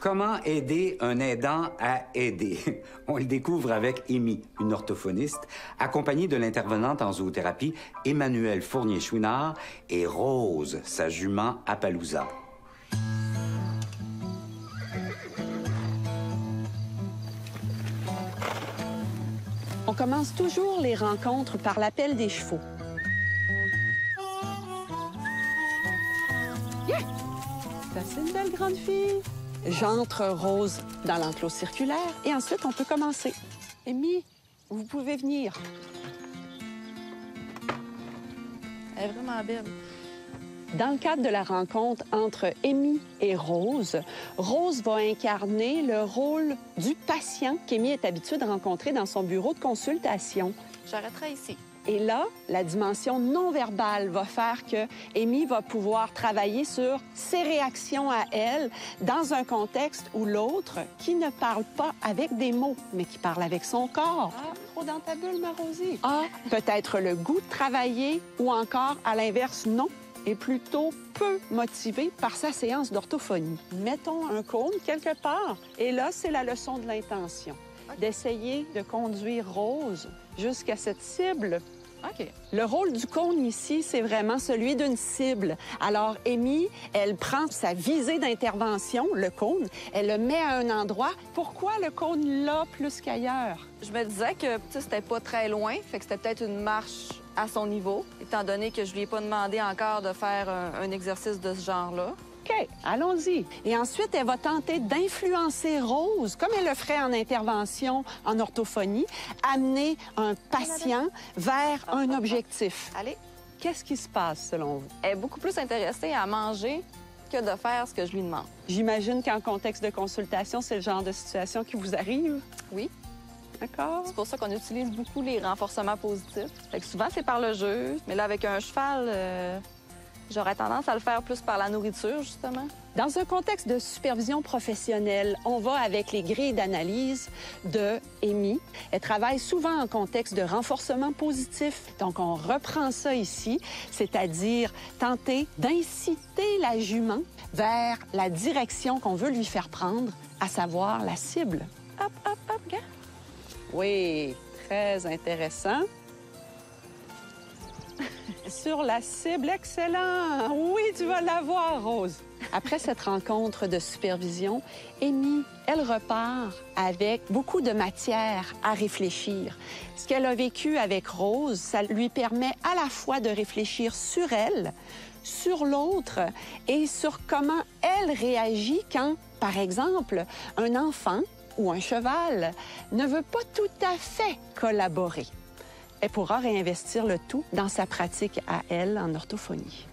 Comment aider un aidant à aider? On le découvre avec Amy, une orthophoniste, accompagnée de l'intervenante en zoothérapie Emmanuelle Fournier-Chouinard et Rose, sa jument Appaloosa. On commence toujours les rencontres par l'appel des chevaux. Yeah! C'est une belle grande fille. J'entre Rose dans l'enclos circulaire et ensuite on peut commencer. Amy, vous pouvez venir. Elle est vraiment belle. Dans le cadre de la rencontre entre Amy et Rose, Rose va incarner le rôle du patient qu'Amy est habituée de rencontrer dans son bureau de consultation. J'arrêterai ici. Et là, la dimension non verbale va faire que Amy va pouvoir travailler sur ses réactions à elle dans un contexte où l'autre, qui ne parle pas avec des mots, mais qui parle avec son corps. Ah, trop dans ta bulle, ma Rosie. A peut-être le goût de travailler ou encore, à l'inverse, non, est plutôt peu motivé par sa séance d'orthophonie. Mettons un cône quelque part, et là, c'est la leçon de l'intention. D'essayer de conduire Rose jusqu'à cette cible. OK. Le rôle du cône ici, c'est vraiment celui d'une cible. Alors, Amy, elle prend sa visée d'intervention, le cône, elle le met à un endroit. Pourquoi le cône là plus qu'ailleurs? Je me disais que c'était pas très loin, fait que c'était peut-être une marche à son niveau, étant donné que je lui ai pas demandé encore de faire un exercice de ce genre-là. OK, allons-y. Et ensuite, elle va tenter d'influencer Rose, comme elle le ferait en intervention en orthophonie, amener un patient vers un objectif. Allez. Qu'est-ce qui se passe, selon vous? Elle est beaucoup plus intéressée à manger que de faire ce que je lui demande. J'imagine qu'en contexte de consultation, c'est le genre de situation qui vous arrive. Oui. D'accord. C'est pour ça qu'on utilise beaucoup les renforcements positifs. Fait que souvent, c'est par le jeu. Mais là, avec un cheval, j'aurais tendance à le faire plus par la nourriture, justement. Dans un contexte de supervision professionnelle, on va avec les grilles d'analyse de Amy. Elle travaille souvent en contexte de renforcement positif. Donc, on reprend ça ici, c'est-à-dire tenter d'inciter la jument vers la direction qu'on veut lui faire prendre, à savoir la cible. Hop, hop, hop, regarde. Oui, très intéressant. Sur la cible, excellent! Oui, tu vas l'avoir, Rose. Après cette rencontre de supervision, Amy, elle repart avec beaucoup de matière à réfléchir. Ce qu'elle a vécu avec Rose, ça lui permet à la fois de réfléchir sur elle, sur l'autre et sur comment elle réagit quand, par exemple, un enfant ou un cheval ne veut pas tout à fait collaborer. Elle pourra réinvestir le tout dans sa pratique à elle en orthophonie.